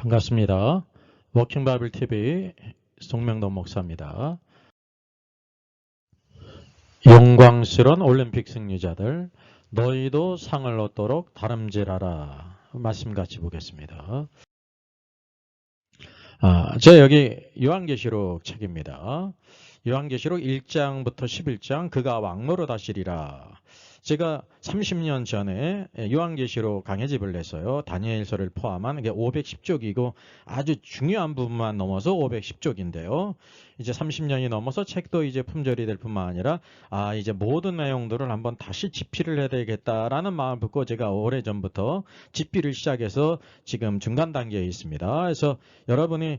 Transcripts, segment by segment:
반갑습니다. 워킹 바이블 TV 송명돈 목사입니다. 영광스러운 올림픽 승리자들 너희도 상을 얻도록 다름질하라. 말씀 같이 보겠습니다. 저 여기 요한계시록 책입니다. 요한계시록 1장부터 11장 그가 왕노릇 하시리라. 제가 30년 전에 요한계시록 강해집을 냈어요. 다니엘서를 포함한 510쪽이고 아주 중요한 부분만 넘어서 510쪽인데요. 이제 30년이 넘어서 책도 이제 품절이 될 뿐만 아니라 이제 모든 내용들을 한번 다시 집필을 해야 되겠다라는 마음을 품고 제가 오래전부터 집필을 시작해서 지금 중간 단계에 있습니다. 그래서 여러분이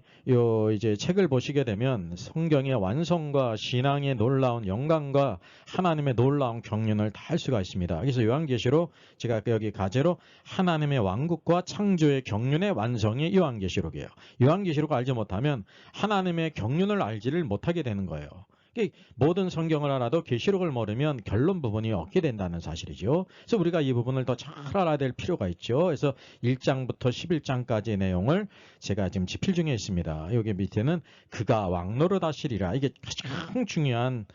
이제 책을 보시게 되면 성경의 완성과 신앙의 놀라운 영광과 하나님의 놀라운 경륜을 다 알 수가 있습니다. 그래서 요한계시록 제가 여기 가제로 하나님의 왕국과 창조의 경륜의 완성이 요한계시록이에요. 요한계시록을 알지 못하면 하나님의 경륜을 알지를 못하게 되는 거예요. 모든 성경을 알아도 계시록을 모르면 결론 부분이 없게 된다는 사실이죠. 그래서 우리가 이 부분을 더 잘 알아야 될 필요가 있죠. 그래서 1장부터 11장까지의 내용을 제가 지금 집필 중에 있습니다. 여기 밑에는 그가 왕노릇 하시리라. 이게 가장 중요한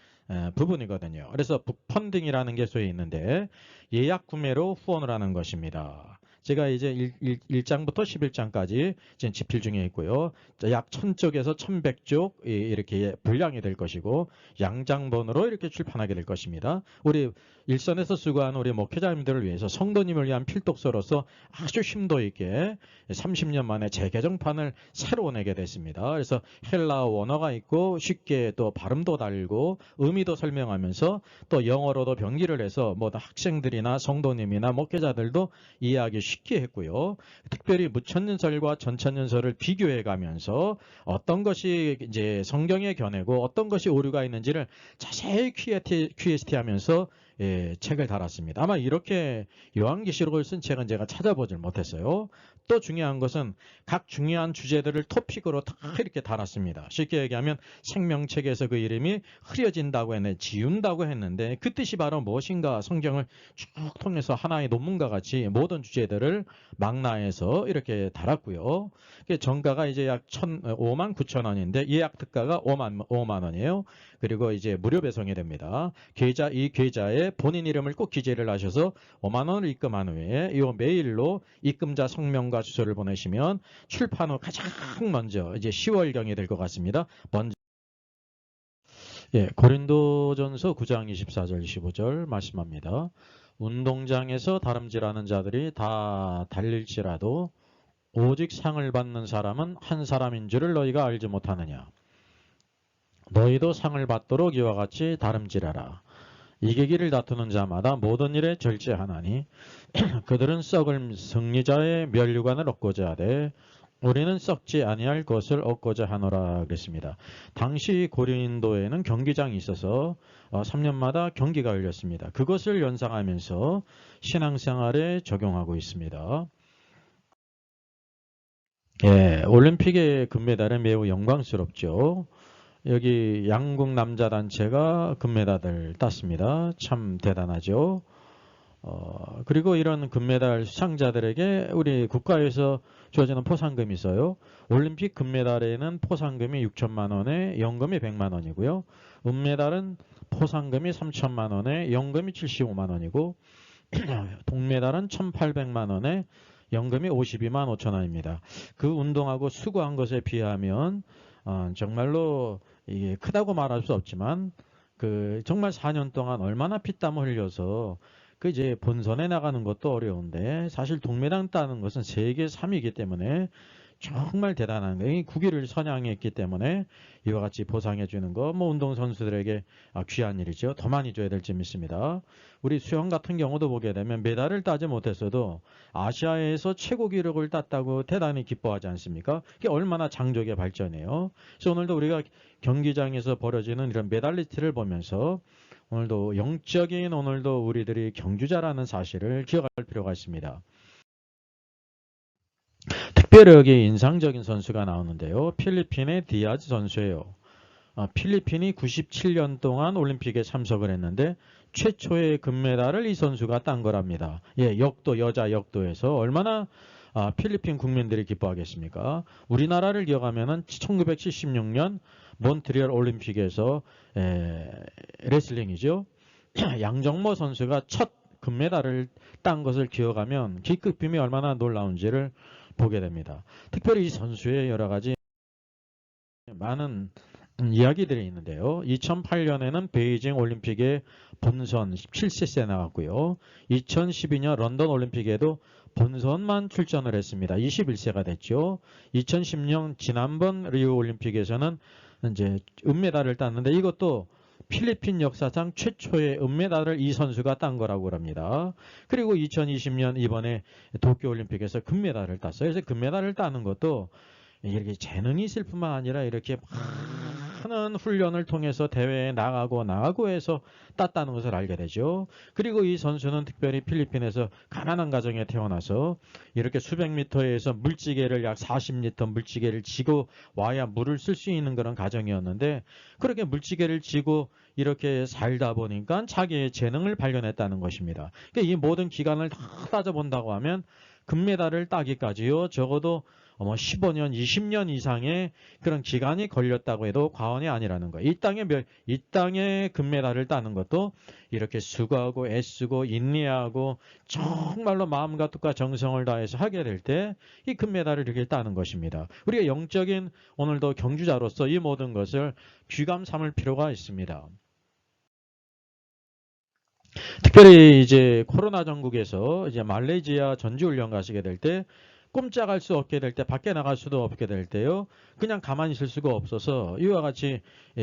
부분이거든요. 그래서 북펀딩이라는 게 소위 있는데 예약 구매로 후원을 하는 것입니다. 제가 이제 1장부터 11장까지 지금 집필 중에 있고요. 약 1000쪽에서 1100쪽 이렇게 분량이 될 것이고 양장본으로 이렇게 출판하게 될 것입니다. 우리 일선에서 수고하는 우리 목회자님들을 위해서 성도님을 위한 필독서로서 아주 심도 있게 30년 만에 재개정판을 새로 내게 됐습니다. 그래서 헬라어 원어가 있고 쉽게 또 발음도 달고 의미도 설명하면서 또 영어로도 병기를 해서 학생들이나 성도님이나 목회자들도 이해하기 쉽게 했고요. 특별히 무천년설과 전천년설을 비교해 가면서 어떤 것이 이제 성경의 견해고 어떤 것이 오류가 있는지를 자세히 QST 하면서 책을 달았습니다. 아마 이렇게 요한계시록을 쓴 책은 제가 찾아보질 못했어요. 또 중요한 것은 각 중요한 주제들을 토픽으로 다 이렇게 달았습니다. 쉽게 얘기하면 생명책에서 그 이름이 흐려진다고 했는데 지운다고 했는데 그 뜻이 바로 무엇인가 성경을 쭉 통해서 하나의 논문과 같이 모든 주제들을 망라해서 이렇게 달았고요. 정가가 이제 약 59,000원인데 예약 특가가 5만 원이에요. 그리고 이제 무료 배송이 됩니다. 이 계좌에 본인 이름을 꼭 기재를 하셔서 5만 원을 입금한 후에 이 메일로 입금자 성명과 주소를 보내시면 출판 후 가장 먼저 이제 10월경이 될 것 같습니다. 먼저 고린도전서 9장 24절 25절 말씀합니다. 운동장에서 다름질하는 자들이 다 달릴지라도 오직 상을 받는 사람은 한 사람인 줄을 너희가 알지 못하느냐. 너희도 상을 받도록 이와 같이 다름질하라. 이기기를 다투는 자마다 모든 일에 절제하나니 그들은 썩을 승리자의 면류관을 얻고자 하되 우리는 썩지 아니할 것을 얻고자 하노라 그랬습니다. 당시 고린도에는 경기장이 있어서 3년마다 경기가 열렸습니다. 그것을 연상하면서 신앙생활에 적용하고 있습니다. 올림픽의 금메달은 매우 영광스럽죠. 여기 양궁 남자 단체가 금메달을 땄습니다. 참 대단하죠. 그리고 이런 금메달 수상자들에게 우리 국가에서 주어지는 포상금이 있어요. 올림픽 금메달에는 포상금이 6천만 원에 연금이 100만 원이고요. 은메달은 포상금이 3천만 원에 연금이 75만 원이고 동메달은 1,800만 원에 연금이 52만 5천 원입니다. 그 운동하고 수고한 것에 비하면 정말로 이게 크다고 말할 수 없지만 정말 4년 동안 얼마나 피땀 흘려서 이제 본선에 나가는 것도 어려운데 사실 동메달 따는 것은 세계 3위이기 때문에 정말 대단한 거예요. 국위를 선양했기 때문에 이와 같이 보상해 주는 거 운동선수들에게 귀한 일이죠. 더 많이 줘야 될 점 있습니다. 우리 수영 같은 경우도 보게 되면 메달을 따지 못했어도 아시아에서 최고 기록을 땄다고 대단히 기뻐하지 않습니까? 이게 얼마나 장족의 발전이에요. 그래서 오늘도 우리가 경기장에서 벌어지는 이런 메달리스트를 보면서 오늘도 영적인 오늘도 우리들이 경주자라는 사실을 기억할 필요가 있습니다. 특별히 여기 인상적인 선수가 나오는데요. 필리핀의 디아즈 선수예요. 필리핀이 97년 동안 올림픽에 참석을 했는데 최초의 금메달을 이 선수가 딴 거랍니다. 역도 여자 역도에서 얼마나 필리핀 국민들이 기뻐하겠습니까? 우리나라를 기억하면은 1976년 몬트리올 올림픽에서 레슬링이죠. 양정모 선수가 첫 금메달을 딴 것을 기억하면 기급빔이 얼마나 놀라운지를 보게 됩니다. 특별히 이 선수의 여러 가지 많은 이야기들이 있는데요. 2008년에는 베이징 올림픽에 본선 17세에 나갔고요. 2012년 런던 올림픽에도 본선만 출전을 했습니다. 21세가 됐죠. 2010년 지난번 리우 올림픽에서는 이제 은메달을 땄는데 이것도 필리핀 역사상 최초의 은메달을 이 선수가 딴 거라고 합니다. 그리고 2020년 이번에 도쿄올림픽에서 금메달을 땄어요. 그래서 금메달을 따는 것도 이렇게 재능이 있을 뿐만 아니라 이렇게 많은 훈련을 통해서 대회에 나가고 해서 땄다는 것을 알게 되죠. 그리고 이 선수는 특별히 필리핀에서 가난한 가정에 태어나서 이렇게 수백 미터에서 물지개를 약 40리터 물지개를 지고 와야 물을 쓸 수 있는 그런 가정이었는데 그렇게 물지개를 지고 이렇게 살다 보니까 자기의 재능을 발견했다는 것입니다. 그러니까 이 모든 기간을 다 따져본다고 하면 금메달을 따기까지요. 적어도 15년, 20년 이상의 그런 기간이 걸렸다고 해도 과언이 아니라는 거예요. 이 땅에 금메달을 따는 것도 이렇게 수고하고 애쓰고 인내하고 정말로 마음과 뜻과 정성을 다해서 하게 될 때 이 금메달을 이렇게 따는 것입니다. 우리가 영적인 오늘도 경주자로서 이 모든 것을 귀감 삼을 필요가 있습니다. 특별히 이제 코로나 전국에서 이제 말레이시아 전지훈련 가시게 될 때 꼼짝할 수 없게 될 때 밖에 나갈 수도 없게 될 때요. 그냥 가만히 있을 수가 없어서 이와 같이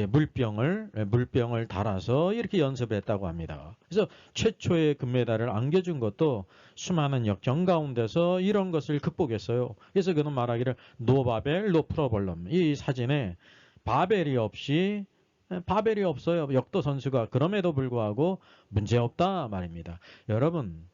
물병을 달아서 이렇게 연습을 했다고 합니다. 그래서 최초의 금메달을 안겨준 것도 수많은 역경 가운데서 이런 것을 극복했어요. 그래서 그는 말하기를 노 바벨 노 프로블럼. 이 사진에 바벨이 없어요. 역도 선수가. 그럼에도 불구하고 문제없다 말입니다. 여러분,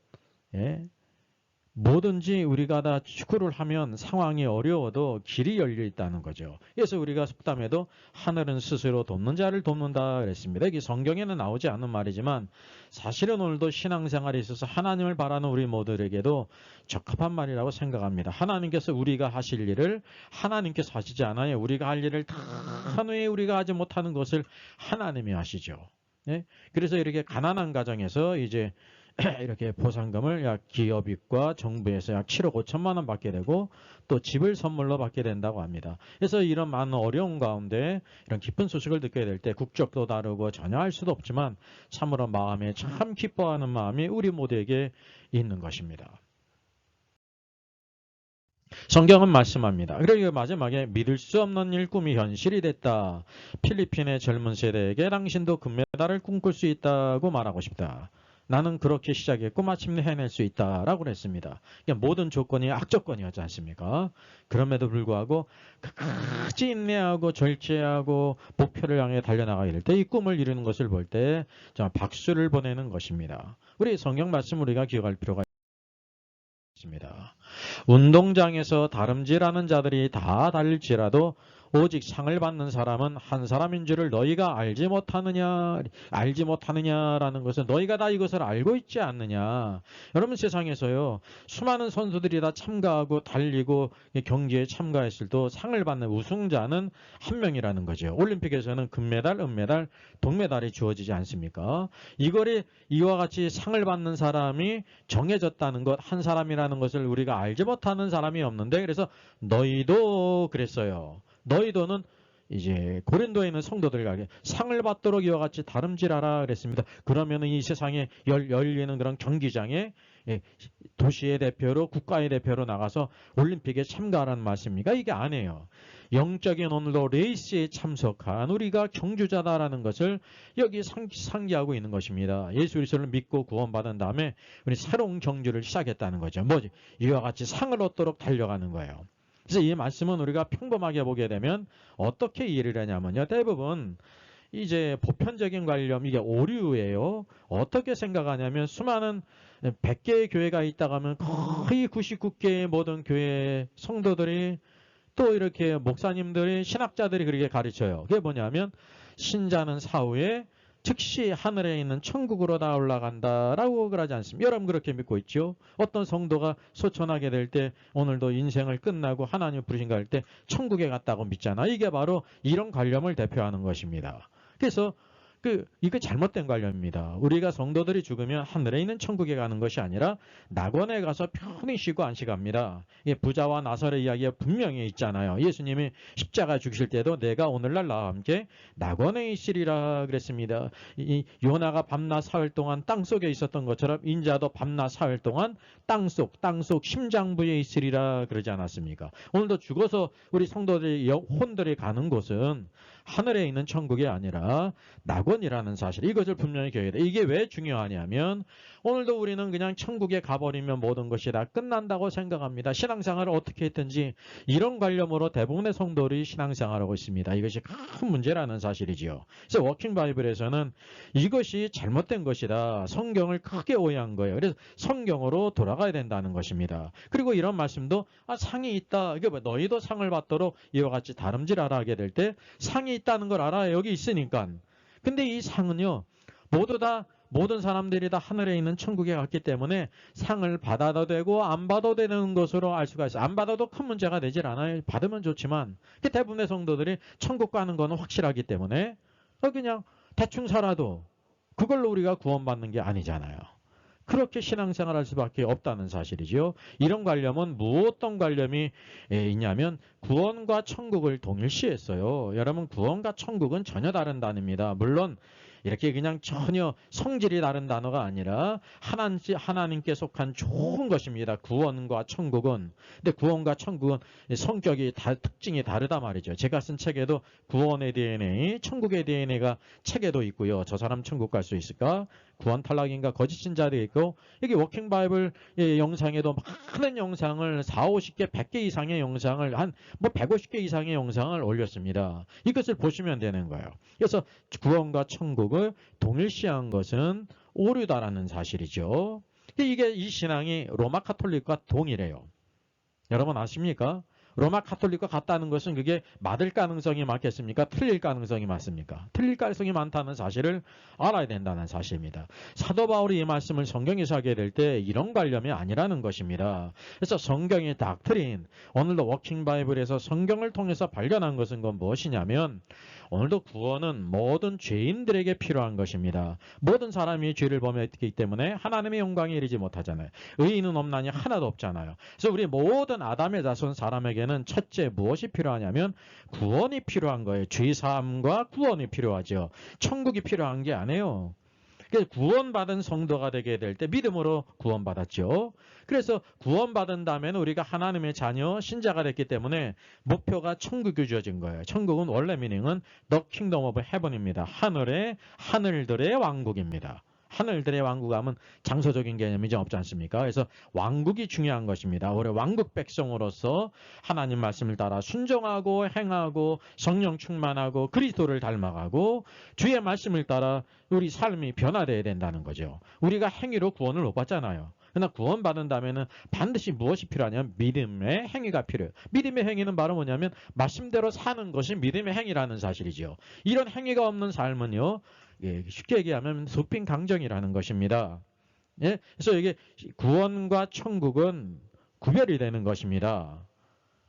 뭐든지 우리가 다 축구를 하면 상황이 어려워도 길이 열려 있다는 거죠. 그래서 우리가 속담에도 하늘은 스스로 돕는 자를 돕는다 그랬습니다. 이게 성경에는 나오지 않는 말이지만 사실은 오늘도 신앙생활에 있어서 하나님을 바라는 우리 모두에게도 적합한 말이라고 생각합니다. 하나님께서 우리가 하실 일을 하나님께서 하시지 않아요. 우리가 할 일을 다 한 후에 우리가 하지 못하는 것을 하나님이 하시죠. 그래서 이렇게 가난한 가정에서 이제 이렇게 보상금을 약 기업과 정부에서 약 7억 5천만 원 받게 되고 또 집을 선물로 받게 된다고 합니다. 그래서 이런 많은 어려움 가운데 이런 기쁜 소식을 듣게 될 때 국적도 다르고 전혀 알 수도 없지만 참으로 마음에 참 기뻐하는 마음이 우리 모두에게 있는 것입니다. 성경은 말씀합니다. 그리고 마지막에 믿을 수 없는 일 꿈이 현실이 됐다. 필리핀의 젊은 세대에게 당신도 금메달을 꿈꿀 수 있다고 말하고 싶다. 나는 그렇게 시작했고 마침내 해낼 수 있다라고 했습니다. 그러니까 모든 조건이 악조건이었지 않습니까? 그럼에도 불구하고 끝까지 인내하고 절제하고 목표를 향해 달려나가게 될 때 이 꿈을 이루는 것을 볼 때 정말 박수를 보내는 것입니다. 우리 성경 말씀 우리가 기억할 필요가 있습니다. 운동장에서 다름질하는 자들이 다 달릴지라도 오직 상을 받는 사람은 한 사람인 줄을 너희가 알지 못하느냐라는 것은 너희가 다 이것을 알고 있지 않느냐. 여러분 세상에서요. 수많은 선수들이 다 참가하고 달리고 경기에 참가했을 때 상을 받는 우승자는 한 명이라는 거죠. 올림픽에서는 금메달, 은메달, 동메달이 주어지지 않습니까? 이와 같이 상을 받는 사람이 정해졌다는 것, 한 사람이라는 것을 우리가 알지 못하는 사람이 없는데 그래서 너희도 그랬어요. 너희도는 이제 고린도에 있는 성도들에게 상을 받도록 이와 같이 다름질하라 그랬습니다. 그러면은 이 세상에 열리는 그런 경기장에 도시의 대표로 국가의 대표로 나가서 올림픽에 참가하라는 말씀입니까? 이게 아니에요. 영적인 오늘도 레이스에 참석한 우리가 경주자다라는 것을 여기 상기하고 있는 것입니다. 예수 그리스도를 믿고 구원받은 다음에 우리 새로운 경주를 시작했다는 거죠. 뭐지? 이와 같이 상을 얻도록 달려가는 거예요. 그래서 이 말씀은 우리가 평범하게 보게 되면 어떻게 이해를 하냐면요. 대부분 이제 보편적인 관념, 이게 오류예요. 어떻게 생각하냐면 수많은 100개의 교회가 있다고 하면 거의 99개의 모든 교회 성도들이 또 이렇게 목사님들이 신학자들이 그렇게 가르쳐요. 그게 뭐냐면 신자는 사후에 즉시 하늘에 있는 천국으로 다 올라간다라고 그러지 않습니까? 여러분 그렇게 믿고 있죠? 어떤 성도가 소천하게 될 때 오늘도 인생을 끝나고 하나님 부르신가 할 때 천국에 갔다고 믿잖아. 이게 바로 이런 관념을 대표하는 것입니다. 그래서 이거 잘못된 관념입니다. 우리가 성도들이 죽으면 하늘에 있는 천국에 가는 것이 아니라 낙원에 가서 편히 쉬고 안식합니다. 부자와 나사로의 이야기가 분명히 있잖아요. 예수님이 십자가 죽으실 때도 내가 오늘날 나와 함께 낙원에 있으리라 그랬습니다. 이 요나가 밤낮 사흘 동안 땅속에 있었던 것처럼 인자도 밤낮 사흘 동안 땅속 심장부에 있으리라 그러지 않았습니까? 오늘도 죽어서 우리 성도들의 혼들이 가는 곳은 하늘에 있는 천국이 아니라 낙원이라는 사실, 이것을 분명히 기억해야 돼. 이게 왜 중요하냐면 오늘도 우리는 그냥 천국에 가버리면 모든 것이 다 끝난다고 생각합니다. 신앙생활을 어떻게 했든지 이런 관념으로 대부분의 성도들이 신앙생활을 하고 있습니다. 이것이 큰 문제라는 사실이지요. 그래서 워킹 바이블에서는 이것이 잘못된 것이다. 성경을 크게 오해한 거예요. 그래서 성경으로 돌아가야 된다는 것입니다. 그리고 이런 말씀도 상이 있다. 이게 뭐 너희도 상을 받도록 이와 같이 다름질하라 하게 될 때 상이 있다는 걸 알아요. 여기 있으니까. 근데 이 상은요, 모든 사람들이 다 하늘에 있는 천국에 갔기 때문에 상을 받아도 되고 안 받아도 되는 것으로 알 수가 있어요. 안 받아도 큰 문제가 되질 않아요. 받으면 좋지만 대부분의 성도들이 천국 가는 거는 확실하기 때문에 그냥 대충 살아도 그걸로 우리가 구원받는 게 아니잖아요. 그렇게 신앙생활할 수밖에 없다는 사실이죠. 이런 관념은 어떤 관념이 있냐면 구원과 천국을 동일시했어요. 여러분, 구원과 천국은 전혀 다른 단어입니다. 물론 이렇게 그냥 전혀 성질이 다른 단어가 아니라 하나님께 속한 좋은 것입니다. 구원과 천국은. 근데 구원과 천국은 성격이 특징이 다르다 말이죠. 제가 쓴 책에도 구원의 DNA, 천국의 DNA가 책에도 있고요. 저 사람 천국 갈 수 있을까? 구원 탈락인가? 거짓 신자도 있고, 여기 워킹 바이블 영상에도 많은 영상을 40, 50개, 100개 이상의 영상을 150개 이상의 영상을 올렸습니다. 이것을 보시면 되는 거예요. 그래서 구원과 천국을 동일시한 것은 오류다라는 사실이죠. 이 신앙이 로마 카톨릭과 동일해요. 여러분 아십니까? 로마 카톨릭과 같다는 것은 그게 맞을 가능성이 많겠습니까? 틀릴 가능성이 많습니까? 틀릴 가능성이 많다는 사실을 알아야 된다는 사실입니다. 사도 바울이 이 말씀을 성경에서 하게 될 때 이런 관념이 아니라는 것입니다. 그래서 성경의 닥트린, 오늘도 워킹 바이블에서 성경을 통해서 발견한 것은 무엇이냐면 오늘도 구원은 모든 죄인들에게 필요한 것입니다. 모든 사람이 죄를 범했기 때문에 하나님의 영광에 이르지 못하잖아요. 의인은 없나니 하나도 없잖아요. 그래서 우리 모든 아담의 자손 사람에게는 첫째 무엇이 필요하냐면 구원이 필요한 거예요. 죄사함과 구원이 필요하죠. 천국이 필요한 게 아니에요. 그래서 구원받은 성도가 되게 될 때 믿음으로 구원받았죠. 그래서 구원받은 다음에는 우리가 하나님의 자녀, 신자가 됐기 때문에 목표가 천국이 주어진 거예요. 천국은 원래 미닝은 The Kingdom of Heaven입니다. 하늘들의 왕국입니다. 하늘들의 왕국 하면 장소적인 개념이 좀 없지 않습니까? 그래서 왕국이 중요한 것입니다. 우리 왕국 백성으로서 하나님 말씀을 따라 순종하고 행하고 성령 충만하고 그리스도를 닮아가고 주의 말씀을 따라 우리 삶이 변화되어야 된다는 거죠. 우리가 행위로 구원을 못 받잖아요. 그러나 구원받은 다음에는 반드시 무엇이 필요하냐면 믿음의 행위가 필요해요. 믿음의 행위는 바로 뭐냐면 말씀대로 사는 것이 믿음의 행위라는 사실이죠. 이런 행위가 없는 삶은요, 쉽게 얘기하면 supine 강정이라는 것입니다. 그래서 이게 구원과 천국은 구별이 되는 것입니다.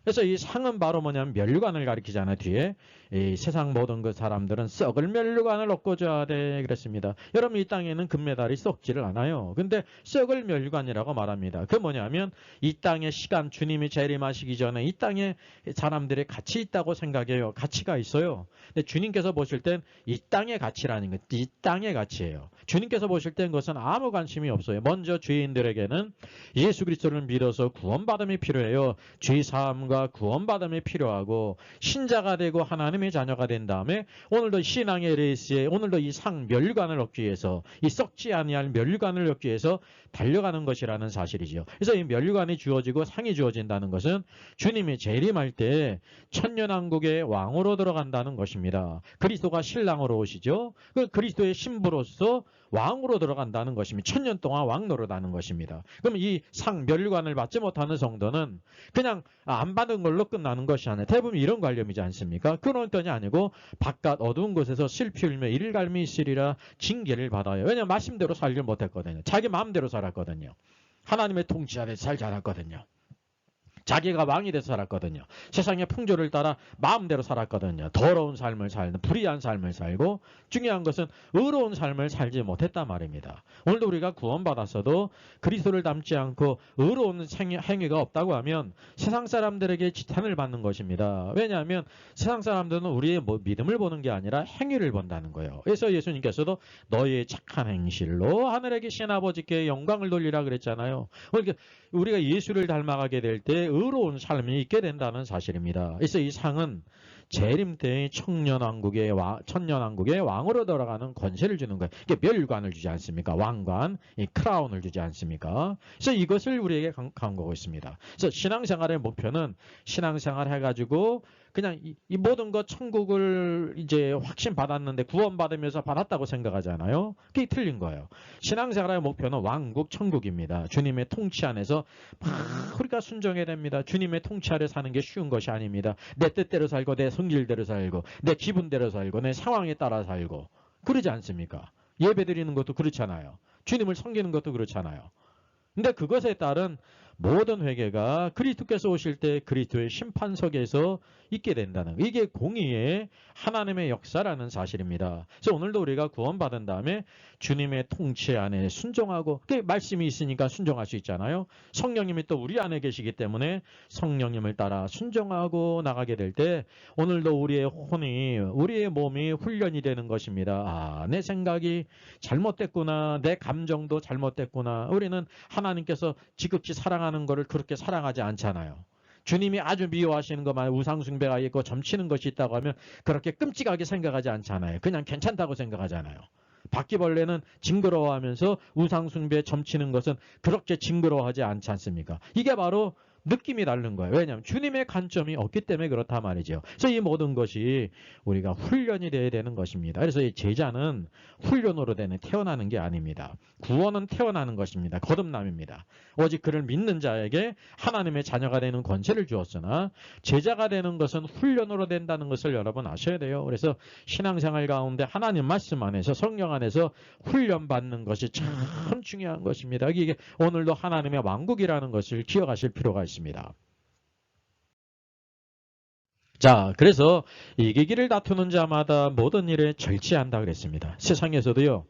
그래서 이 상은 바로 뭐냐면 면류관을 가리키잖아요. 뒤에 이 세상 모든 그 사람들은 썩을 면류관을 얻고자 하되 그랬습니다. 여러분, 이 땅에는 금메달이 썩지를 않아요. 근데 썩을 면류관이라고 말합니다. 그 뭐냐면 이 땅의 시간, 주님이 재림하시기 전에 이 땅에 사람들이 가치 있다고 생각해요. 가치가 있어요. 근데 주님께서 보실 땐 이 땅의 가치라는 것, 이 땅의 가치예요. 주님께서 보실 땐 그것은 아무 관심이 없어요. 먼저 죄인들에게는 예수 그리스도를 믿어서 구원받음이 필요해요. 죄사함과 구원받음이 필요하고 신자가 되고 하나님의 자녀가 된 다음에 오늘도 신앙의 레이스에 오늘도 이 상 면류관을 얻기 위해서 이 썩지 아니할 면류관을 얻기 위해서 달려가는 것이라는 사실이죠. 그래서 이 면류관이 주어지고 상이 주어진다는 것은 주님이 재림할 때 천년왕국의 왕으로 들어간다는 것입니다. 그리스도가 신랑으로 오시죠. 그 그리스도의 신부로서 왕으로 들어간다는 것입니다. 1000년 동안 왕 노릇하는 것입니다. 그럼 이 상 멸관을 받지 못하는 성도는 그냥 안 받은 걸로 끝나는 것이 아니라 대부분 이런 관념이지 않습니까? 그런 것이 아니고 바깥 어두운 곳에서 슬피 울며 일갈미 있으리라 징계를 받아요. 왜냐하면 말씀대로 살지 못했거든요. 자기 마음대로 살았거든요. 하나님의 통치 아래서 잘 자랐거든요. 자기가 왕이 돼서 살았거든요. 세상의 풍조를 따라 마음대로 살았거든요. 더러운 삶을 살는 불의한 삶을 살고 중요한 것은 의로운 삶을 살지 못했단 말입니다. 오늘도 우리가 구원받았어도 그리스도를 닮지 않고 의로운 행위가 없다고 하면 세상 사람들에게 지탄을 받는 것입니다. 왜냐하면 세상 사람들은 우리의 믿음을 보는 게 아니라 행위를 본다는 거예요. 그래서 예수님께서도 너희의 착한 행실로 하늘에 계신 아버지께 영광을 돌리라 그랬잖아요. 그러니까 우리가 예수를 닮아가게 될 때 의로운 삶이 있게 된다는 사실입니다. 그래서 이 상은 재림 때의 천년왕국의 왕으로 돌아가는 권세를 주는 거예요. 이게 멸관을 주지 않습니까? 왕관, 이 크라운을 주지 않습니까? 그래서 이것을 우리에게 강구하고 있습니다. 그래서 신앙생활의 목표는 신앙생활 해가지고 그냥 이 모든 것 천국을 이제 확신 받았는데 구원받으면서 받았다고 생각하잖아요. 그게 틀린 거예요. 신앙생활의 목표는 왕국 천국입니다. 주님의 통치 안에서 막 우리가 순종해야 됩니다. 주님의 통치 아래 사는 게 쉬운 것이 아닙니다. 내 뜻대로 살고 내 성질대로 살고 내 기분대로 살고 내 상황에 따라 살고 그러지 않습니까? 예배 드리는 것도 그렇잖아요. 주님을 섬기는 것도 그렇잖아요. 근데 그것에 따른 모든 회개가 그리스도께서 오실 때 그리스도의 심판석에서 있게 된다는 거. 이게 공의의 하나님의 역사라는 사실입니다. 그래서 오늘도 우리가 구원받은 다음에 주님의 통치 안에 순종하고 그 말씀이 있으니까 순종할 수 있잖아요. 성령님이 또 우리 안에 계시기 때문에 성령님을 따라 순종하고 나가게 될 때 오늘도 우리의 혼이 우리의 몸이 훈련이 되는 것입니다. 아, 내 생각이 잘못됐구나. 내 감정도 잘못됐구나. 우리는 하나님께서 지극히 사랑하는 것을 그렇게 사랑하지 않잖아요. 주님이 아주 미워하시는 것만 우상숭배가 있고 점치는 것이 있다고 하면 그렇게 끔찍하게 생각하지 않잖아요. 그냥 괜찮다고 생각하잖아요. 바퀴벌레는 징그러워하면서 우상숭배 점치는 것은 그렇게 징그러워하지 않지 않습니까? 이게 바로 느낌이 다른 거예요. 왜냐하면 주님의 관점이 없기 때문에 그렇다 말이죠. 그래서 이 모든 것이 우리가 훈련이 되어야 되는 것입니다. 그래서 이 제자는 훈련으로 되는 태어나는 게 아닙니다. 구원은 태어나는 것입니다. 거듭남입니다. 오직 그를 믿는 자에게 하나님의 자녀가 되는 권세를 주었으나 제자가 되는 것은 훈련으로 된다는 것을 여러분 아셔야 돼요. 그래서 신앙생활 가운데 하나님 말씀 안에서 성령 안에서 훈련받는 것이 참 중요한 것입니다. 이게 오늘도 하나님의 왕국이라는 것을 기억하실 필요가 있습니다. 자, 그래서 이기기를 다투는 자마다 모든 일에 절제한다 그랬습니다. 세상에서도요.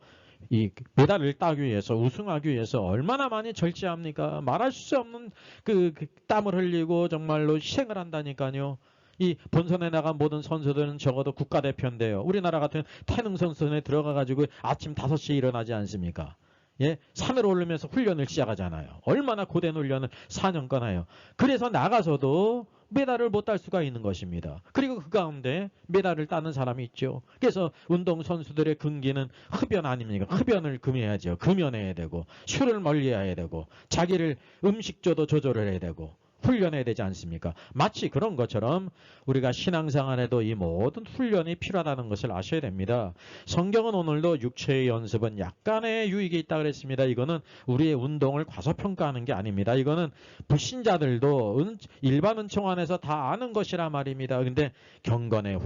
이 메달을 따기 위해서 우승하기 위해서 얼마나 많이 절제합니까? 말할 수 없는 그 땀을 흘리고 정말로 희생을 한다니까요. 이 본선에 나간 모든 선수들은 적어도 국가대표인데요. 우리나라 같은 태능 선수에 들어가가지고 아침 5시에 일어나지 않습니까? 예, 산을 오르면서 훈련을 시작하잖아요. 얼마나 고된 훈련을 4년간 해요. 그래서 나가서도 메달을 못 딸 수가 있는 것입니다. 그리고 그 가운데 메달을 따는 사람이 있죠. 그래서 운동선수들의 근기는 흡연 아닙니까? 흡연을 금해야죠. 금연해야 되고 술을 멀리해야 되고 자기를 음식조도 조절을 해야 되고 훈련해야 되지 않습니까? 마치 그런 것처럼 우리가 신앙생활에도 이 모든 훈련이 필요하다는 것을 아셔야 됩니다. 성경은 오늘도 육체의 연습은 약간의 유익이 있다 그랬습니다. 이거는 우리의 운동을 과소평가하는 게 아닙니다. 이거는 불신자들도 일반 은총 안에서 다 아는 것이라 말입니다. 근데 경건의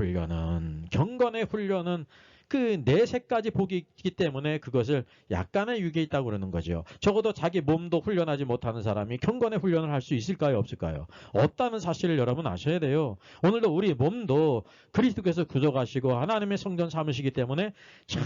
훈련은 그 내세까지 복이 있기 때문에 그것을 약간의 유익이 있다고 그러는 거죠. 적어도 자기 몸도 훈련하지 못하는 사람이 경건의 훈련을 할 수 있을까요? 없을까요? 없다는 사실을 여러분 아셔야 돼요. 오늘도 우리 몸도 그리스도께서 구속하시고 하나님의 성전 삼으시기 때문에 잘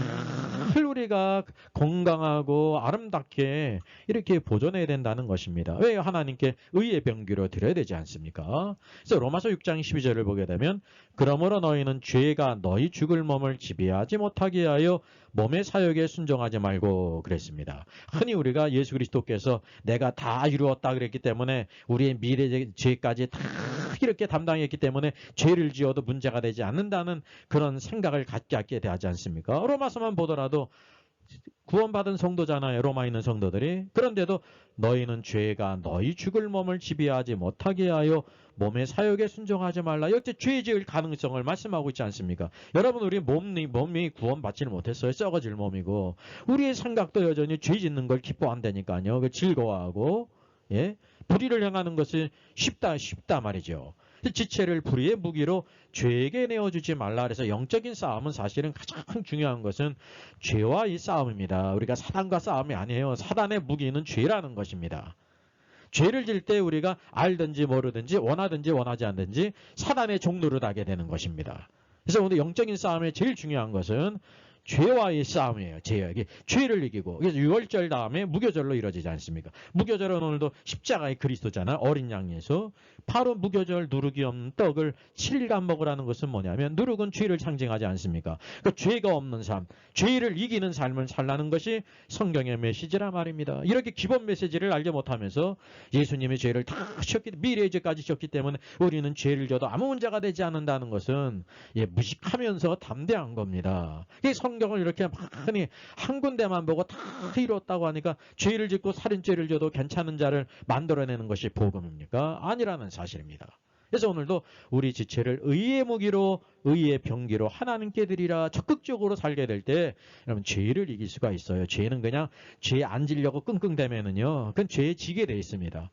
우리가 건강하고 아름답게 이렇게 보존해야 된다는 것입니다. 왜 하나님께 의의 병기로 드려야 되지 않습니까? 그래서 로마서 6장 12절을 보게 되면 그러므로 너희는 죄가 너희 죽을 몸을 지배하지 못하게 하여 몸의 사역에 순종하지 말고 그랬습니다. 흔히 우리가 예수 그리스도께서 내가 다 이루었다 그랬기 때문에 우리의 미래 죄까지 다 이렇게 담당했기 때문에 죄를 지어도 문제가 되지 않는다는 그런 생각을 갖게 되지 않습니까? 로마서만 보더라도 구원받은 성도잖아요. 로마에 있는 성도들이. 그런데도 너희는 죄가 너희 죽을 몸을 지배하지 못하게 하여 몸의 사욕에 순종하지 말라. 여태 죄 지을 가능성을 말씀하고 있지 않습니까? 여러분 우리 몸이 구원받지를 못했어요. 썩어질 몸이고 우리의 생각도 여전히 죄 짓는 걸 기뻐한다니까요. 즐거워하고 예? 불의를 행하는 것이 쉽다 말이죠. 지체를 불의의 무기로 죄에게 내어주지 말라. 그래서 영적인 싸움은 사실은 가장 중요한 것은 죄와 이 싸움입니다. 우리가 사단과 싸움이 아니에요. 사단의 무기는 죄라는 것입니다. 죄를 질 때 우리가 알든지 모르든지 원하든지 원하지 않든지 사단의 종노릇 하게 되는 것입니다. 그래서 오늘 영적인 싸움의 제일 중요한 것은 죄와의 싸움이에요. 죄를 이기고. 그래서 유월절 다음에 무교절로 이루어지지 않습니까? 무교절은 오늘도 십자가의 그리스도잖아요. 어린 양 예수. 바로 무교절 누룩이 없는 떡을 7일간 먹으라는 것은 뭐냐면 누룩은 죄를 상징하지 않습니까? 그 죄가 없는 삶, 죄를 이기는 삶을 살라는 것이 성경의 메시지라 말입니다. 이렇게 기본 메시지를 알지 못하면서 예수님이 죄를 다 미래의 죄까지 졌기 때문에 우리는 죄를 져도 아무 문제가 되지 않는다는 것은 무식하면서 담대한 겁니다. 성경을 이렇게 많이 한 군데만 보고 다 이뤘다고 하니까 죄를 짓고 살인죄를 져도 괜찮은 자를 만들어내는 것이 복음입니까? 아니라는 사실입니다. 그래서 오늘도 우리 지체를 의의 무기로 의의 병기로 하나님께 드리라 적극적으로 살게 될 때 여러분 죄를 이길 수가 있어요. 죄는 그냥 죄 안 지려고 끙끙대면은요. 그건 죄에 지게 돼 있습니다.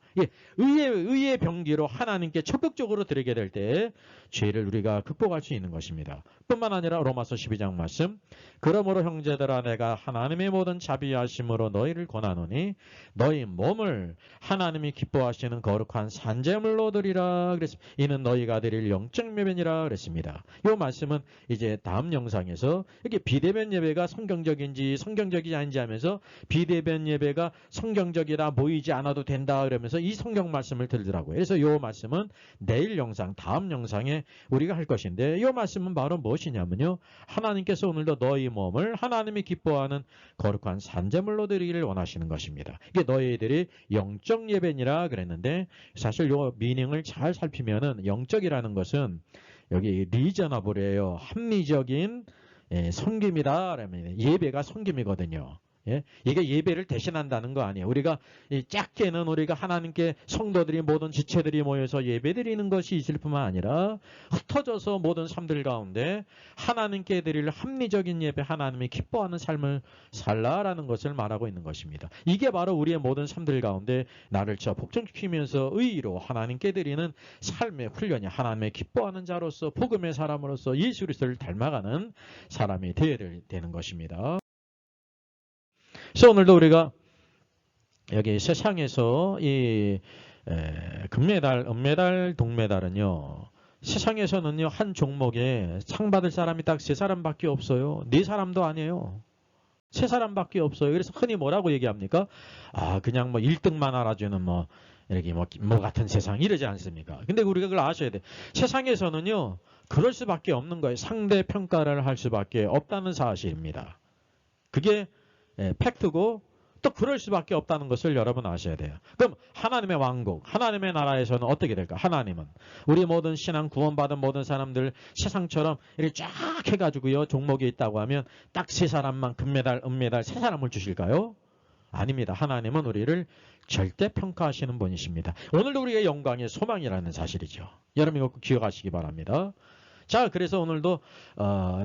의의 병기로 하나님께 적극적으로 드리게 될 때 죄를 우리가 극복할 수 있는 것입니다. 뿐만 아니라 로마서 12장 말씀 그러므로 형제들아 내가 하나님의 모든 자비하심으로 너희를 권하노니 너희 몸을 하나님이 기뻐하시는 거룩한 산제물로 드리라 그랬습니다. 이는 너희가 드릴 영적 예배니라 그랬습니다. 이 말씀은 이제 다음 영상에서 이렇게 비대면 예배가 성경적인지 성경적이지 아닌지 하면서 비대면 예배가 성경적이라 모이지 않아도 된다 그러면서 이 성경 말씀을 들더라고요. 그래서 이 말씀은 내일 영상, 다음 영상에 우리가 할 것인데 이 말씀은 바로 무엇이냐면요. 하나님께서 오늘도 너희 몸을 하나님이 기뻐하는 거룩한 산제물로 드리기를 원하시는 것입니다. 이게 너희들이 영적 예배니라 그랬는데 사실 이 미닝을 잘 살피면은 영적이라는 것은 여기 리저너블이에요. 합리적인 섬김이다. 예배가 섬김이거든요. 이게 예배를 대신한다는 거 아니에요. 우리가 작게는 우리가 하나님께 성도들이 모든 지체들이 모여서 예배드리는 것이 있을 뿐만 아니라 흩어져서 모든 삶들 가운데 하나님께 드릴 합리적인 예배, 하나님이 기뻐하는 삶을 살라라는 것을 말하고 있는 것입니다. 이게 바로 우리의 모든 삶들 가운데 나를 복종시키면서 의의로 하나님께 드리는 삶의 훈련이 하나님의 기뻐하는 자로서 복음의 사람으로서 예수 그리스도를 닮아가는 사람이 되어야 되는 것입니다. 그래서 오늘도 우리가 여기 세상에서 이 금메달, 은메달, 동메달은요. 세상에서는요. 한 종목에 상 받을 사람이 딱 3사람밖에 없어요. 4사람도 아니에요. 3사람밖에 없어요. 그래서 흔히 뭐라고 얘기합니까? 그냥 뭐 1등만 알아주는 이렇게 뭐 같은 세상 이러지 않습니까? 근데 우리가 그걸 아셔야 돼. 세상에서는요. 그럴 수밖에 없는 거예요. 상대 평가를 할 수밖에 없다는 사실입니다. 그게 팩트고 또 그럴 수밖에 없다는 것을 여러분 아셔야 돼요. 그럼 하나님의 왕국, 하나님의 나라에서는 어떻게 될까? 하나님은 우리 모든 신앙 구원받은 모든 사람들 세상처럼 이렇게 쫙 해가지고요 종목이 있다고 하면 딱 3사람만 금메달, 은메달 3사람을 주실까요? 아닙니다. 하나님은 우리를 절대 평가하시는 분이십니다. 오늘도 우리의 영광의 소망이라는 사실이죠. 여러분 이거 기억하시기 바랍니다. 자, 그래서 오늘도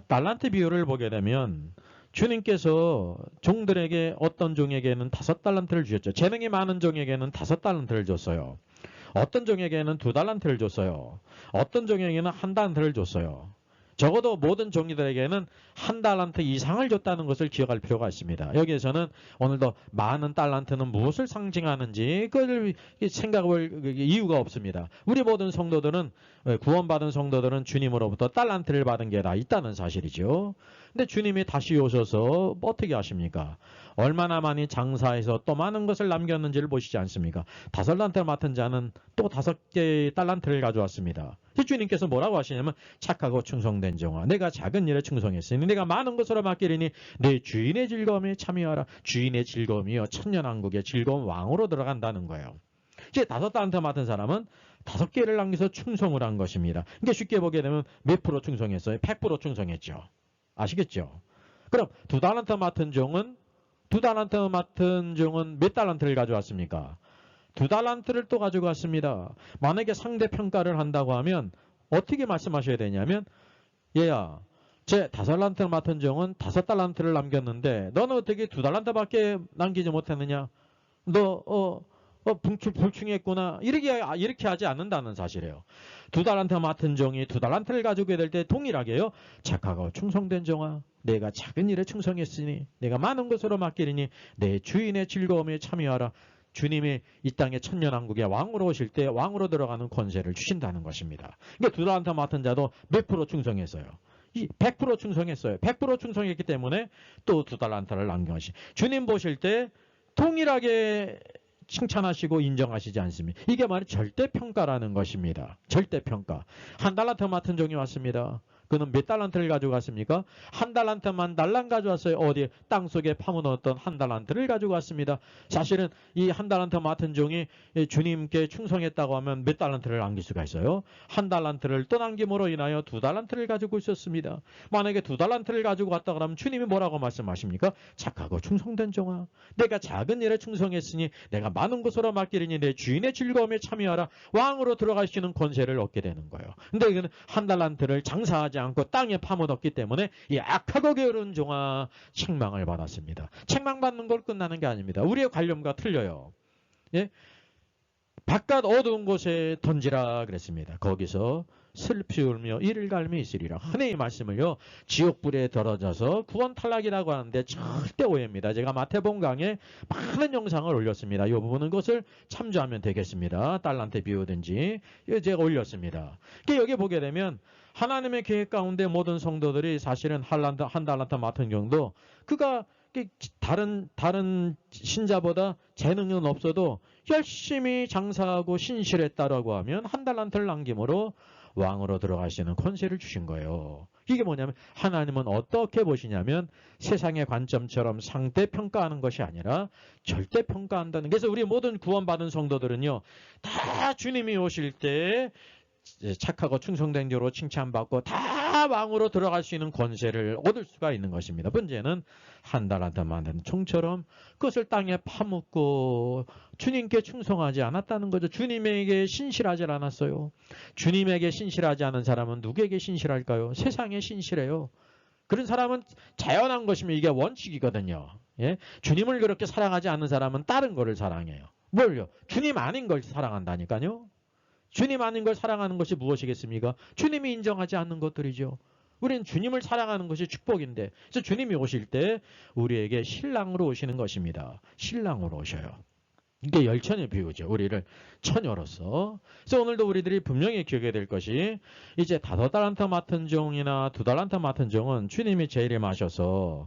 달란트 비유를 보게 되면 주님께서 종들에게 어떤 종에게는 5달란트를 주셨죠. 재능이 많은 종에게는 5달란트를 줬어요. 어떤 종에게는 2달란트를 줬어요. 어떤 종에게는 1달란트를 줬어요. 적어도 모든 종이들에게는 1달란트 이상을 줬다는 것을 기억할 필요가 있습니다. 여기에서는 오늘도 많은 달란트는 무엇을 상징하는지 그걸 생각할 이유가 없습니다. 우리 모든 성도들은 구원받은 성도들은 주님으로부터 달란트를 받은 게 다 있다는 사실이죠. 근데 주님이 다시 오셔서 어떻게 하십니까? 얼마나 많이 장사해서 또 많은 것을 남겼는지를 보시지 않습니까? 5달란트 맡은 자는 또 5개의 달란트를 가져왔습니다. 주님께서 뭐라고 하시냐면 착하고 충성된 종아 내가 작은 일에 충성했으니 내가 많은 것으로 맡기리니 내 주인의 즐거움에 참여하라. 주인의 즐거움이요 천년왕국의 즐거운 왕으로 들어간다는 거예요. 이제 5달란트 맡은 사람은 5개를 남겨서 충성을 한 것입니다. 그러니까 쉽게 보게 되면 몇 프로 충성했어요? 100% 충성했죠. 아시겠죠? 그럼 2달란트 맡은 종은 몇 달란트를 가져왔습니까? 2달란트를 또 가져갔습니다. 만약에 상대평가를 한다고 하면 어떻게 말씀하셔야 되냐면 얘야 제 5달란트를 맡은 종은 5달란트를 남겼는데 너는 어떻게 2달란트밖에 남기지 못했느냐? 너 불충했구나. 이렇게 하지 않는다는 사실이에요. 2달란트 맡은 종이 2달란트를 가지고 될 때 동일하게요. 착하고 충성된 종아, 내가 작은 일에 충성했으니 내가 많은 것으로 맡기리니 내 주인의 즐거움에 참여하라. 주님이 이 땅의 천년왕국의 왕으로 오실 때 왕으로 들어가는 권세를 주신다는 것입니다. 그러니까 2달란트 맡은 자도 몇 프로 충성했어요? 100% 충성했어요. 100% 충성했기 때문에 또 2달란트를 남겨시. 주님 보실 때 동일하게 칭찬하시고 인정하시지 않습니다. 이게 말이 절대평가라는 것입니다. 절대평가. 1달란트 맡은 종이 왔습니다. 그는 몇 달란트를 가지고 갔습니까? 1달란트만 달랑 가져왔어요. 어디 땅속에 파묻었던 1달란트를 가지고 왔습니다. 사실은 이 1달란트 맡은 종이 주님께 충성했다고 하면 몇 달란트를 남길 수가 있어요? 1달란트를 또 남김으로 인하여 2달란트를 가지고 있었습니다. 만약에 2달란트를 가지고 갔다 그러면 주님이 뭐라고 말씀하십니까? 착하고 충성된 종아, 내가 작은 일에 충성했으니 내가 많은 것으로 맡기리니 내 주인의 즐거움에 참여하라. 왕으로 들어가시는 권세를 얻게 되는 거예요. 근데 이거는 1달란트를 장사하지 않고 땅에 파묻었기 때문에 이 악하고 게으른 종아 책망을 받았습니다. 책망받는 걸 끝나는 게 아닙니다. 우리의 관념과 틀려요. 예? 바깥 어두운 곳에 던지라 그랬습니다. 거기서 슬피 울며 이를 갈미 있으리라. 하나님의 말씀을요. 지옥불에 떨어져서 구원 탈락이라고 하는데 절대 오해입니다. 제가 마태복음 강에 많은 영상을 올렸습니다. 이 부분은 것을 참조하면 되겠습니다. 달란트 비유든지 제가 올렸습니다. 여기 보게 되면 하나님의 계획 가운데 모든 성도들이 사실은 한 달란트 맡은 경도 그가 다른 신자보다 재능은 없어도 열심히 장사하고 신실했다라고 하면 1달란트를 남김으로 왕으로 들어가시는 권세를 주신 거예요. 이게 뭐냐면 하나님은 어떻게 보시냐면 세상의 관점처럼 상대평가하는 것이 아니라 절대평가한다는. 그래서 우리 모든 구원받은 성도들은요. 다 주님이 오실 때 착하고 충성된 자로 칭찬받고 다 왕으로 들어갈 수 있는 권세를 얻을 수가 있는 것입니다. 문제는 1달란트 만든 총처럼 그것을 땅에 파묻고 주님께 충성하지 않았다는 거죠. 주님에게 신실하지 않았어요. 주님에게 신실하지 않은 사람은 누구에게 신실할까요? 세상에 신실해요. 그런 사람은 자연한 것이면 이게 원칙이거든요. 예? 주님을 그렇게 사랑하지 않는 사람은 다른 거를 사랑해요. 뭘요? 주님 아닌 걸 사랑한다니까요. 주님 아닌 걸 사랑하는 것이 무엇이겠습니까? 주님이 인정하지 않는 것들이죠. 우리는 주님을 사랑하는 것이 축복인데, 그래서 주님이 오실 때 우리에게 신랑으로 오시는 것입니다. 신랑으로 오셔요. 이게 열천의 비유죠. 우리를 처녀로서. 그래서 오늘도 우리들이 분명히 기억해야 될 것이 이제 5달란트 맡은 종이나 2달란트 맡은 종은 주님이 재림하셔서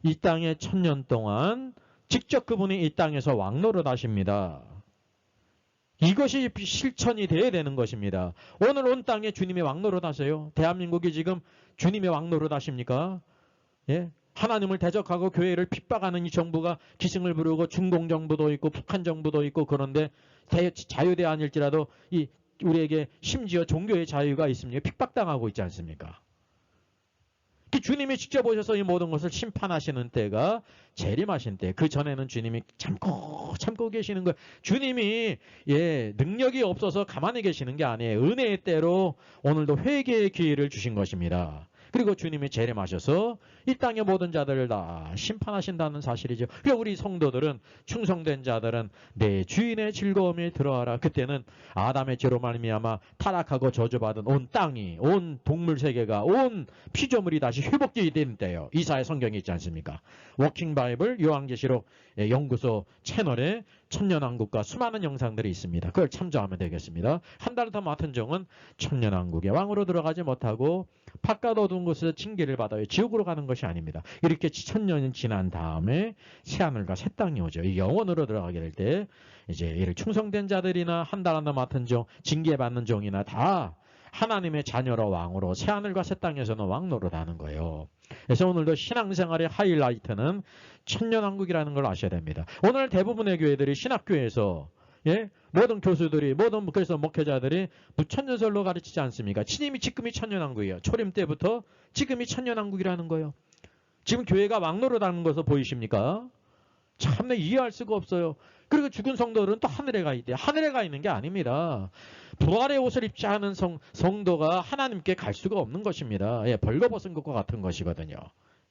이 땅에 1000년 동안 직접 그분이 이 땅에서 왕노릇 하십니다. 이것이 실천이 돼야 되는 것입니다. 오늘 온 땅에 주님의 왕노릇 하세요. 대한민국이 지금 주님의 왕노릇 하십니까? 예? 하나님을 대적하고 교회를 핍박하는 이 정부가 기승을 부르고 중공 정부도 있고 북한 정부도 있고 그런데 자유대안일지라도 우리에게 심지어 종교의 자유가 있습니까? 핍박당하고 있지 않습니까? 주님이 직접 오셔서 이 모든 것을 심판하시는 때가 재림하신 때, 그 전에는 주님이 참고 계시는 거예요. 주님이 능력이 없어서 가만히 계시는 게 아니에요. 은혜의 때로 오늘도 회개의 기회를 주신 것입니다. 그리고 주님이 재림하셔서 이 땅의 모든 자들을 다 심판하신다는 사실이죠. 그러니까 우리 성도들은, 충성된 자들은 내 주인의 즐거움에 들어와라. 그때는 아담의 죄로 말미암아 타락하고 저주받은 온 땅이, 온 동물 세계가, 온 피조물이 다시 회복되는 때예요. 이사야 성경에 있지 않습니까? 워킹 바이블 요한계시록 연구소 채널에 천년왕국과 수많은 영상들이 있습니다. 그걸 참조하면 되겠습니다. 1달란트 맡은 종은 천년왕국의 왕으로 들어가지 못하고 바깥 어두운 곳에서 징계를 받아요. 지옥으로 가는 것이 아닙니다. 이렇게 1000년이 지난 다음에 새하늘과 새 땅이 오죠. 이 영원으로 들어가게 될 때 이제 이를 충성된 자들이나 1달란트 맡은 종, 징계받는 종이나 다 하나님의 자녀로 왕으로 새하늘과 새 땅에서는 왕노릇 하는 거예요. 그래서 오늘도 신앙생활의 하이라이트는 천년왕국이라는 걸 아셔야 됩니다. 오늘 대부분의 교회들이 신학교에서 모든 교수들이, 그래서 목회자들이 무천년설로 가르치지 않습니까? 지금이 천년왕국이에요. 초림 때부터 지금이 천년왕국이라는 거예요. 지금 교회가 왕노릇 하는 것을 보이십니까? 참내 이해할 수가 없어요. 그리고 죽은 성도들은 또 하늘에 가 있대요. 하늘에 가 있는 게 아닙니다. 부활의 옷을 입지 않은 성도가 하나님께 갈 수가 없는 것입니다. 예, 벌거벗은 것과 같은 것이거든요.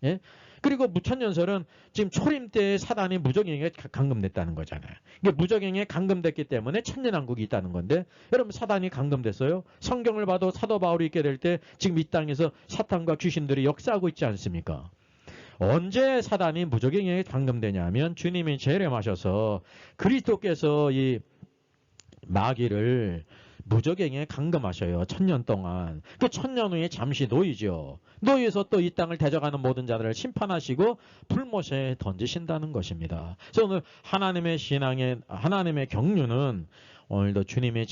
예? 그리고 무천년설은 지금 초림 때 사단이 무적행에 감금됐다는 거잖아요. 이게 무적행에 감금됐기 때문에 천년왕국이 있다는 건데, 여러분 사단이 감금됐어요? 성경을 봐도 사도 바울이 있게 될 때 지금 이 땅에서 사탄과 귀신들이 역사하고 있지 않습니까? 언제 사단이 무적행에 감금되냐면 주님이 재림하셔서 그리스도께서 이 마귀를 무적행에 감금하셔요. 1000년 동안. 그 1000년 후에 잠시 놓이죠. 놓여서 또 이 땅을 대적하는 모든 자들을 심판하시고 불못에 던지신다는 것입니다. 그래서 오늘 하나님의 신앙의 하나님의 경륜은 오늘도 주님의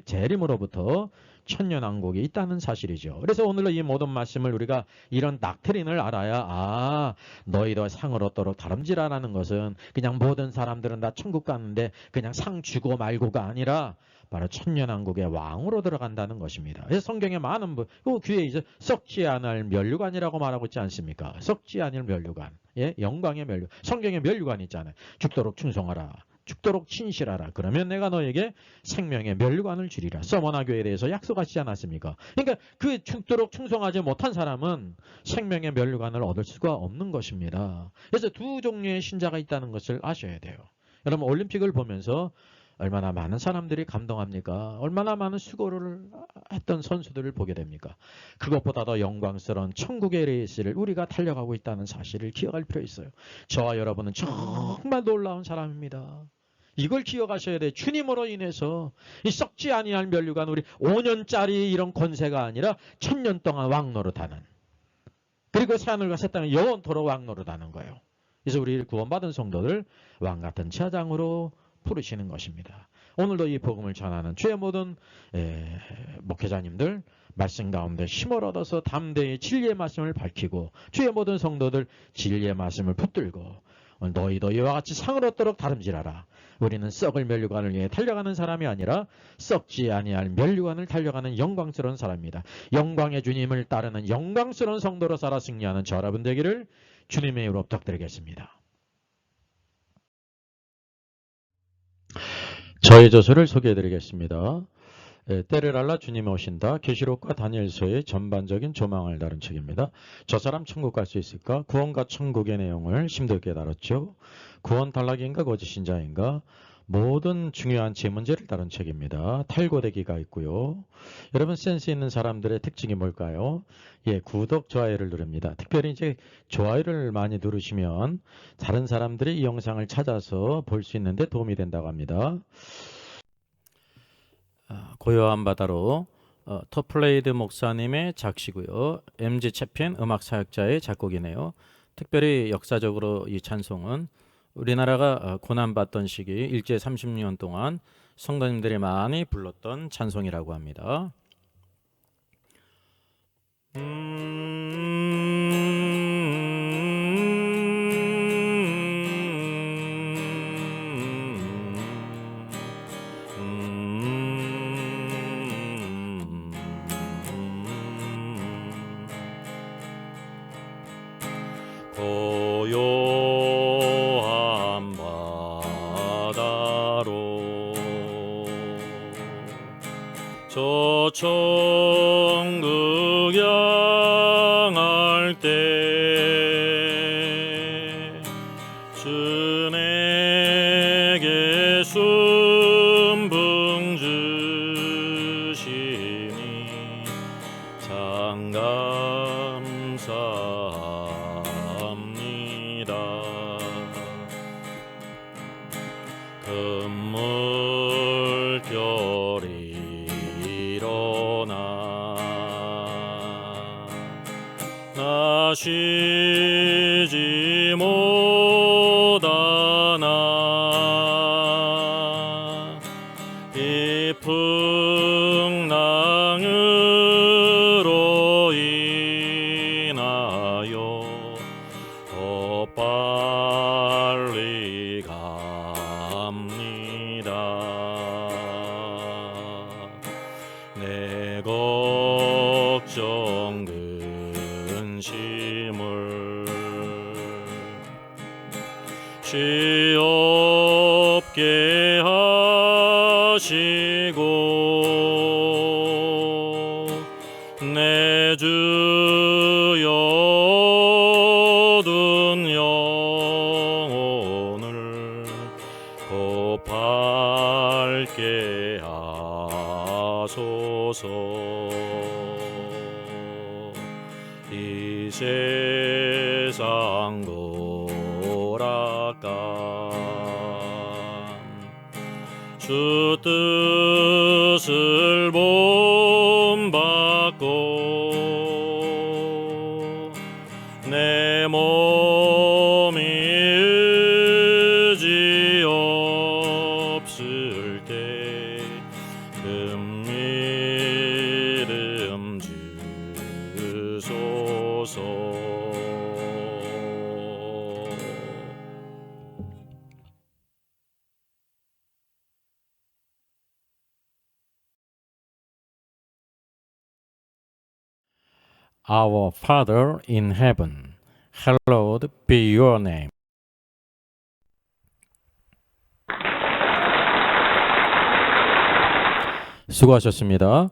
재림으로부터 천년왕국이 있다는 사실이죠. 그래서 오늘로 이 모든 말씀을 우리가 이런 닥트린을 알아야 너희도 상을 얻도록 다름질하라는 것은 그냥 모든 사람들은 다 천국 가는데 그냥 상 주고 말고가 아니라 바로 천년왕국의 왕으로 들어간다는 것입니다. 그래서 성경에 많은 그 귀에 이제 썩지 않을 면류관이라고 말하고 있지 않습니까? 썩지 않을 면류관, 예, 영광의 면류. 성경에 면류관이 있잖아요. 죽도록 충성하라. 죽도록 신실하라. 그러면 내가 너에게 생명의 면류관을 주리라. 서머나 교회에 대해서 약속하시지 않았습니까? 그러니까 그 죽도록 충성하지 못한 사람은 생명의 면류관을 얻을 수가 없는 것입니다. 그래서 두 종류의 신자가 있다는 것을 아셔야 돼요. 여러분 올림픽을 보면서 얼마나 많은 사람들이 감동합니까? 얼마나 많은 수고를 했던 선수들을 보게 됩니까? 그것보다 더 영광스러운 천국의 레이스를 우리가 달려가고 있다는 사실을 기억할 필요 있어요. 저와 여러분은 정말 놀라운 사람입니다. 이걸 기억하셔야 돼요. 주님으로 인해서 이 썩지 아니할 면류관, 우리 5년짜리 이런 권세가 아니라 1000년 동안 왕노릇하는, 그리고 새하늘과 새 땅을 영원토록 왕노릇하는 거예요. 그래서 우리 구원받은 성도들 왕같은 제사장으로 부르시는 것입니다. 오늘도 이 복음을 전하는 주의 모든 목회자님들 말씀 가운데 힘을 얻어서 담대히 진리의 말씀을 밝히고 주의 모든 성도들 진리의 말씀을 붙들고 너희도 이와 같이 상을 얻도록 다름질하라. 우리는 썩을 면류관을 위해 달려가는 사람이 아니라 썩지 아니할 면류관을 달려가는 영광스러운 사람입니다. 영광의 주님을 따르는 영광스러운 성도로 살아 승리하는 저 여러분 되기를 주님의 이름으로 부탁드리겠습니다. 저의 저서를 소개해드리겠습니다. 때를 알라 주님이 오신다. 계시록과 다니엘서의 전반적인 조망을 다룬 책입니다. 저 사람 천국 갈 수 있을까? 구원과 천국의 내용을 심도있게 다뤘죠. 구원 탈락인가 거짓신자인가? 모든 중요한 질문제를 다룬 책입니다. 탈고되기가 있고요. 여러분 센스 있는 사람들의 특징이 뭘까요? 예, 구독, 좋아요를 누릅니다. 특별히 이제 좋아요를 많이 누르시면 다른 사람들이 이 영상을 찾아서 볼 수 있는데 도움이 된다고 합니다. 고요한 바다로 터플레이드 목사님의 작시고요. MG 채핀 음악 사역자의 작곡이네요. 특별히 역사적으로 이 찬송은 우리나라가 고난받던 시기 일제 30년 동안 성도님들이 많이 불렀던 찬송이라고 합니다. 고요한 바다로 저 천국 향할 때 주 내게 순풍 주시니 참 감사합니다. 금물결이 일어나 나 쉬지 못하나 이 풍랑으로 인하여 더 빨리 갑니다. 내 걱정 근심을 주여 이 세상 돌아간 주 뜻을 본받고 내 몸이 의지 없을 때 금이름 주소서. Our Father in heaven, hallowed be your name. 수고하셨습니다.